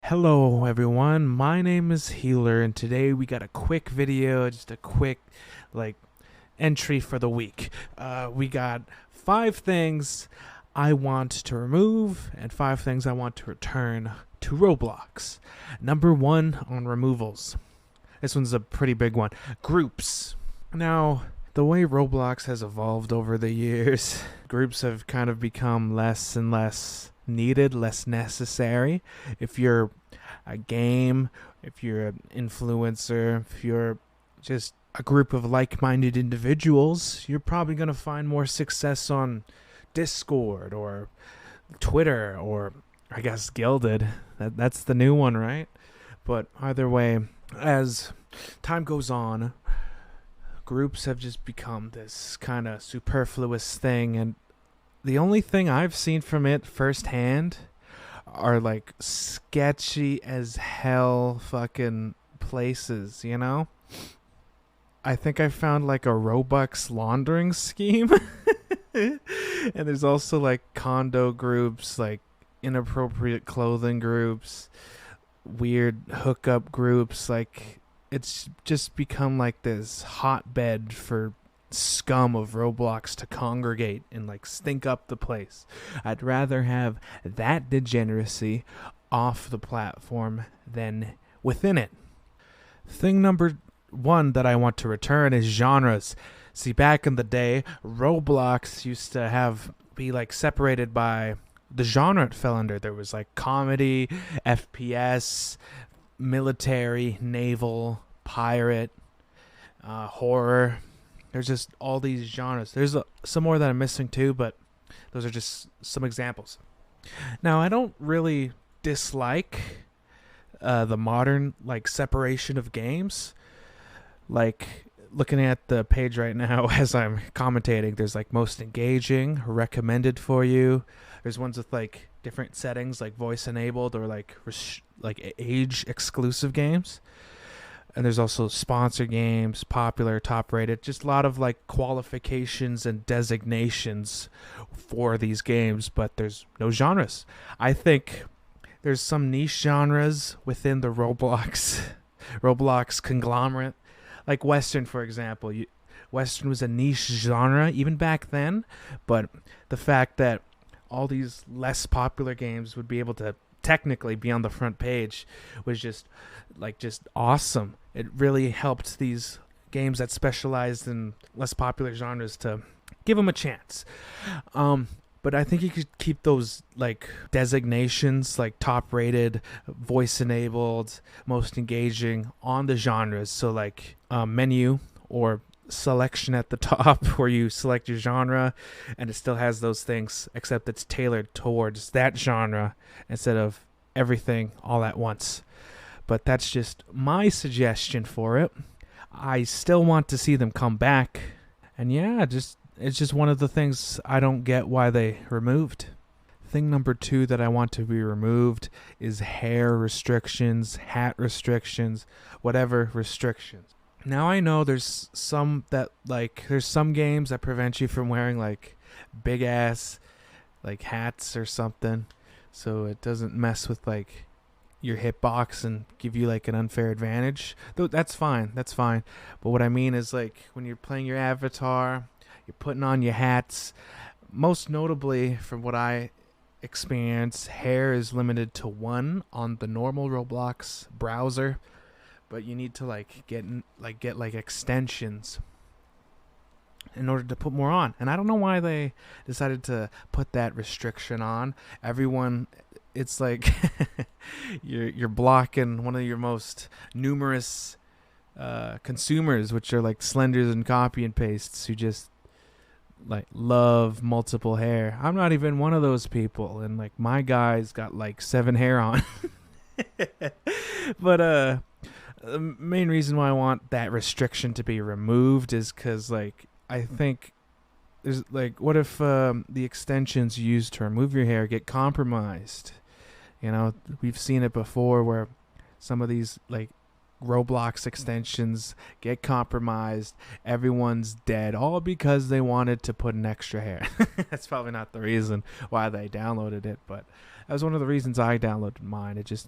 Hello everyone, my name is Healer and today we got a quick video, just a quick like entry for the week. We got 5 things I want to remove and 5 things I want to return to Roblox. Number 1 on removals. This one's a pretty big one. Groups. Now, the way Roblox has evolved over the years, groups have kind of become less and less needed, less necessary. If you're a game, if you're an influencer, if you're just a group of like-minded individuals, you're probably going to find more success on Discord or Twitter or I guess Gilded. That's the new one, right? But either way, as time goes on, groups have just become this kind of superfluous thing, and the only thing I've seen from it firsthand are like sketchy as hell fucking places, you know? I think I found like a Robux laundering scheme. And there's also like condo groups, like inappropriate clothing groups, weird hookup groups. Like it's just become like this hotbed for scum of Roblox to congregate and like stink up the place. I'd rather have that degeneracy off the platform than within it. Thing number 1 that I want to return is genres. See, back in the day, Roblox used to be like separated by the genre it fell under. There was like comedy, FPS, military, naval, pirate, horror. There's just all these genres. There's some more that I'm missing too, but those are just some examples. Now, I don't really dislike the modern like separation of games. Like looking at the page right now as I'm commentating, there's like most engaging, recommended for you. There's ones with like different settings, like voice enabled or like age exclusive games. And there's also sponsor games, popular, top rated, just a lot of like qualifications and designations for these games, but there's no genres. I think there's some niche genres within the Roblox conglomerate, like Western, for example. Western was a niche genre even back then, but the fact that all these less popular games would be able to technically be on the front page was just awesome. It really helped these games that specialized in less popular genres to give them a chance. But I think you could keep those like designations, like top rated, voice enabled, most engaging on the genres. So like menu or selection at the top where you select your genre and it still has those things, except it's tailored towards that genre instead of everything all at once. But that's just my suggestion for it. I still want to see them come back. And yeah, it's just one of the things I don't get why they removed. Thing number 2 that I want to be removed is hair restrictions, hat restrictions, whatever restrictions. Now I know there's some games that prevent you from wearing like big ass like hats or something, so it doesn't mess with like your hitbox and give you like an unfair advantage. Though that's fine. But what I mean is like when you're playing your avatar, you're putting on your hats. Most notably, from what I experience, hair is limited to 1 on the normal Roblox browser, but you need to get extensions in order to put more on. And I don't know why they decided to put that restriction on. Everyone, it's like you're blocking one of your most numerous consumers, which are like slenders and copy and pastes who just like love multiple hair. I'm not even one of those people, and like my guy's got like 7 hair on. But the main reason why I want that restriction to be removed is because like I think there's like, what if the extensions used to remove your hair get compromised? You know, we've seen it before where some of these like Roblox extensions get compromised, everyone's dead, all because they wanted to put an extra hair. That's probably not the reason why they downloaded it, but That was one of the reasons I downloaded mine. It just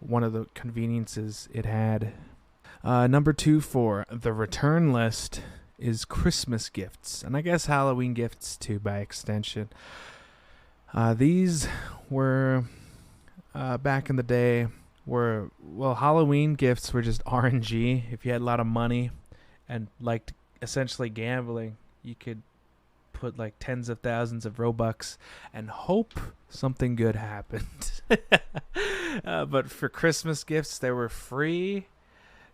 one of the conveniences it had. Number 2 for the return list is Christmas gifts, and I guess Halloween gifts too by extension. These were back in the day Halloween gifts were just RNG. If you had a lot of money and liked essentially gambling, you could put like tens of thousands of Robux and hope something good happened. But for Christmas gifts, they were free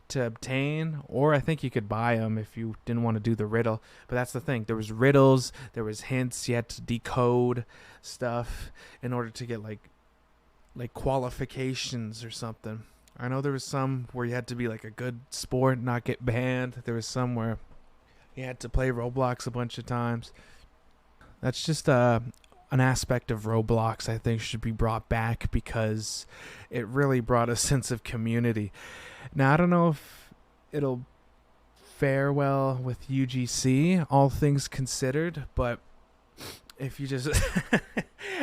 to obtain, or I think you could buy them if you didn't want to do the riddle. But that's the thing, there was riddles, there was hints, you had to decode stuff in order to get like qualifications or something. I know there was some where you had to be like a good sport, not get banned. There was some where you had to play Roblox a bunch of times. That's just an aspect of Roblox I think should be brought back, because it really brought a sense of community. Now, I don't know if it'll fare well with UGC, all things considered, but if you just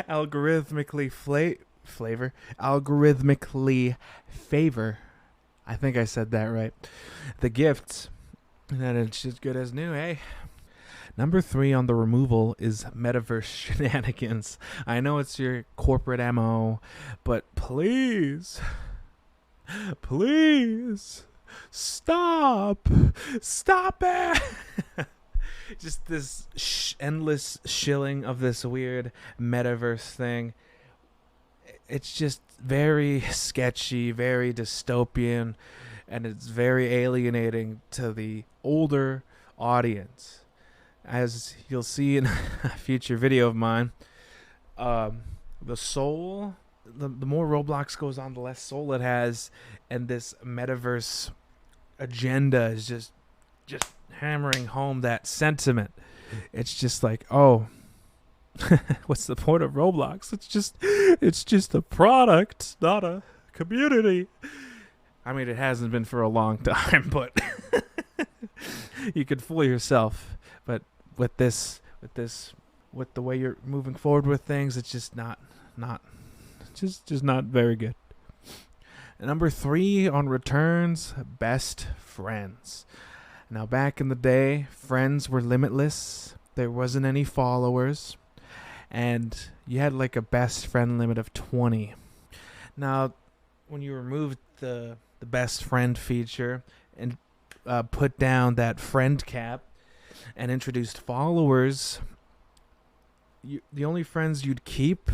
algorithmically favor, I think I said that right, the gifts, then it's just good as new, hey? Number 3 on the removal is metaverse shenanigans. I know it's your corporate MO, but please, stop it. Just this endless shilling of this weird metaverse thing. It's just very sketchy, very dystopian, and it's very alienating to the older audience. As you'll see in a future video of mine, the more Roblox goes on, the less soul it has, and this metaverse agenda is just hammering home that sentiment. It's just like, oh, what's the point of Roblox? It's just a product, not a community. I mean, it hasn't been for a long time, but you could fool yourself. But with the way you're moving forward with things, it's just not very good. Number 3 on returns, best friends. Now, back in the day, friends were limitless. There wasn't any followers, and you had like a best friend limit of 20. Now, when you removed the best friend feature and put down that friend cap and introduced followers, the only friends you'd keep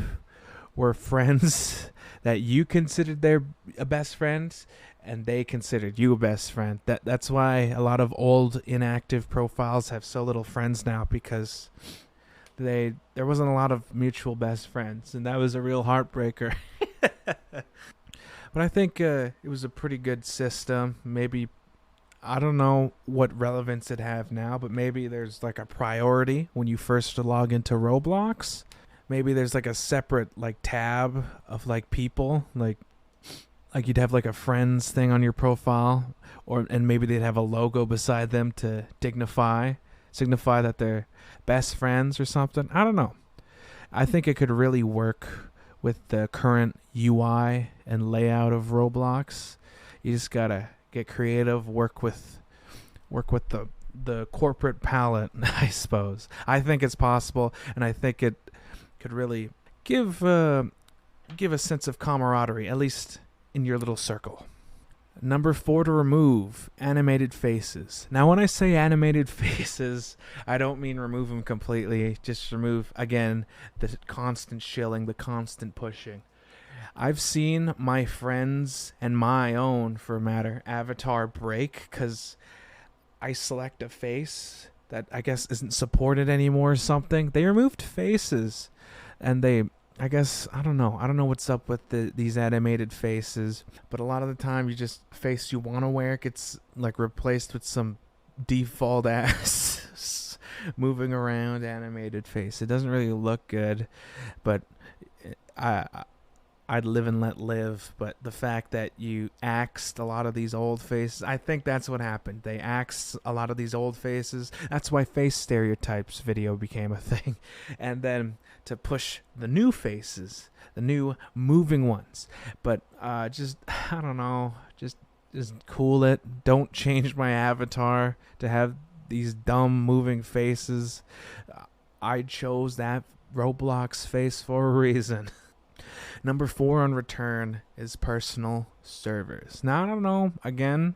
were friends that you considered their a best friend and they considered you a best friend. That's why a lot of old inactive profiles have so little friends now, because there wasn't a lot of mutual best friends, and that was a real heartbreaker. But I think it was a pretty good system. Maybe, I don't know what relevance it have now, but maybe there's like a priority when you first log into Roblox. Maybe there's like a separate like tab of like people, like you'd have like a friends thing on your profile, and maybe they'd have a logo beside them to signify that they're best friends or something. I don't know. I think it could really work with the current UI and layout of Roblox. You just gotta get creative, work with the corporate palette, I suppose. I think it's possible, and I think it could really give a sense of camaraderie, at least in your little circle. Number 4 to remove, animated faces. Now, when I say animated faces, I don't mean remove them completely. Just remove, again, the constant shilling, the constant pushing. I've seen my friends, and my own, for a matter, avatar break because I select a face that I guess isn't supported anymore or something. They removed faces, and I don't know what's up with these animated faces, but a lot of the time face you want to wear gets like replaced with some default ass moving around animated face. It doesn't really look good, but I'd live and let live, but the fact that you axed a lot of these old faces, I think that's what happened. They axed a lot of these old faces. That's why face stereotypes video became a thing. And then to push the new faces, the new moving ones. But just, I don't know, just cool it. Don't change my avatar to have these dumb moving faces. I chose that Roblox face for a reason. Number 4 on return is personal servers. Now, I don't know, again,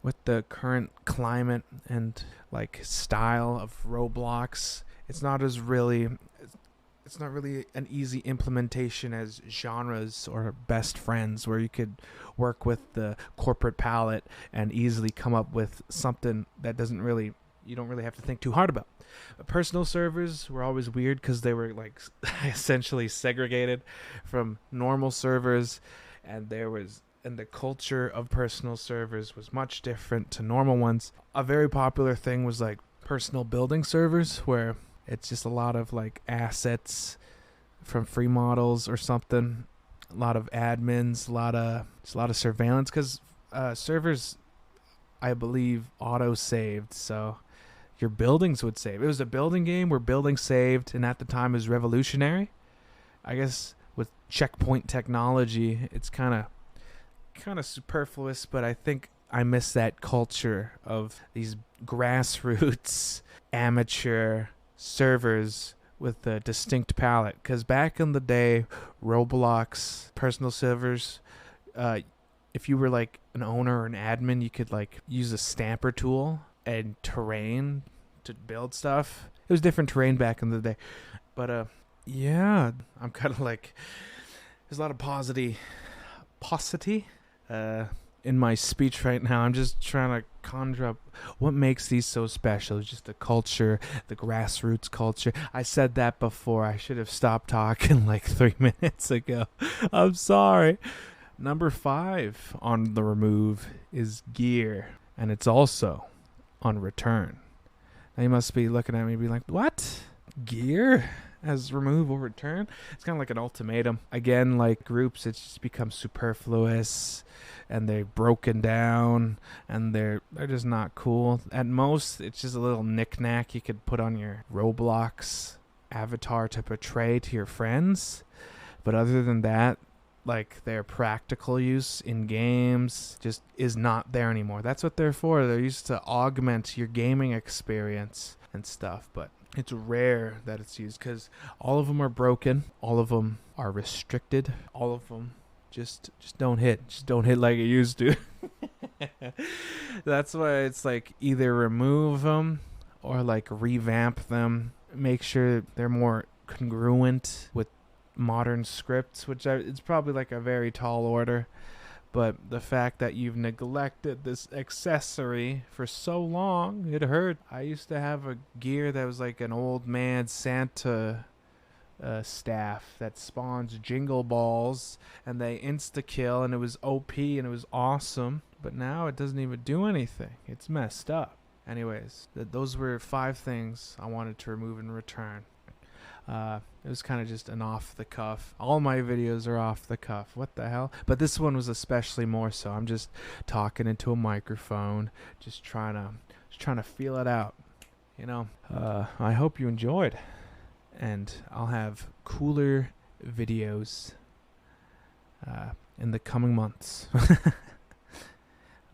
with the current climate and like style of Roblox, it's not really an easy implementation as genres or best friends, where you could work with the corporate palette and easily come up with something that you don't really have to think too hard about. Personal servers were always weird because they were like essentially segregated from normal servers, and the culture of personal servers was much different to normal ones. A very popular thing was like personal building servers, where it's just a lot of like assets from free models or something, a lot of admins, a lot of surveillance, because servers, I believe, auto saved, so your buildings would save. It was a building game where buildings saved, and at the time it was revolutionary. I guess with checkpoint technology, it's kind of superfluous, but I think I miss that culture of these grassroots amateur servers with a distinct palette. Because back in the day, Roblox personal servers, if you were like an owner or an admin, you could like use a stamper tool and terrain to build stuff. It was different terrain back in the day, but yeah, I'm kind of like, there's a lot of paucity in my speech right now. I'm just trying to conjure up what makes these so special. It's just the culture, the grassroots culture. I said that before. I should have stopped talking like 3 minutes ago. I'm sorry. Number 5 on the remove is gear, and it's also on return. Now you must be looking at me and be like, what? Gear as remove or return? It's kind of like an ultimatum. Again, like groups, it's just become superfluous, and they're broken down, and they're just not cool. At most, it's just a little knick-knack you could put on your Roblox avatar to portray to your friends. But other than that, like their practical use in games just is not there anymore. That's what they're for. They're used to augment your gaming experience and stuff, but it's rare that it's used because all of them are broken, all of them are restricted, all of them just don't hit. Just don't hit like it used to. That's why it's like either remove them or like revamp them, make sure they're more congruent with modern scripts, which it's probably like a very tall order. But the fact that you've neglected this accessory for so long, it hurt. I used to have a gear that was like an old man Santa staff that spawns jingle balls, and they insta-kill, and it was OP, and it was awesome. But now it doesn't even do anything. It's messed up. Anyways, those were 5 things I wanted to remove and return. It was kind of just an off the cuff. All my videos are off the cuff. What the hell? But this one was especially more so. I'm just talking into a microphone, just trying to feel it out. You know. I hope you enjoyed, and I'll have cooler videos in the coming months.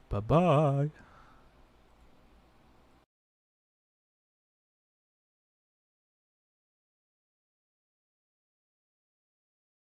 Bye bye.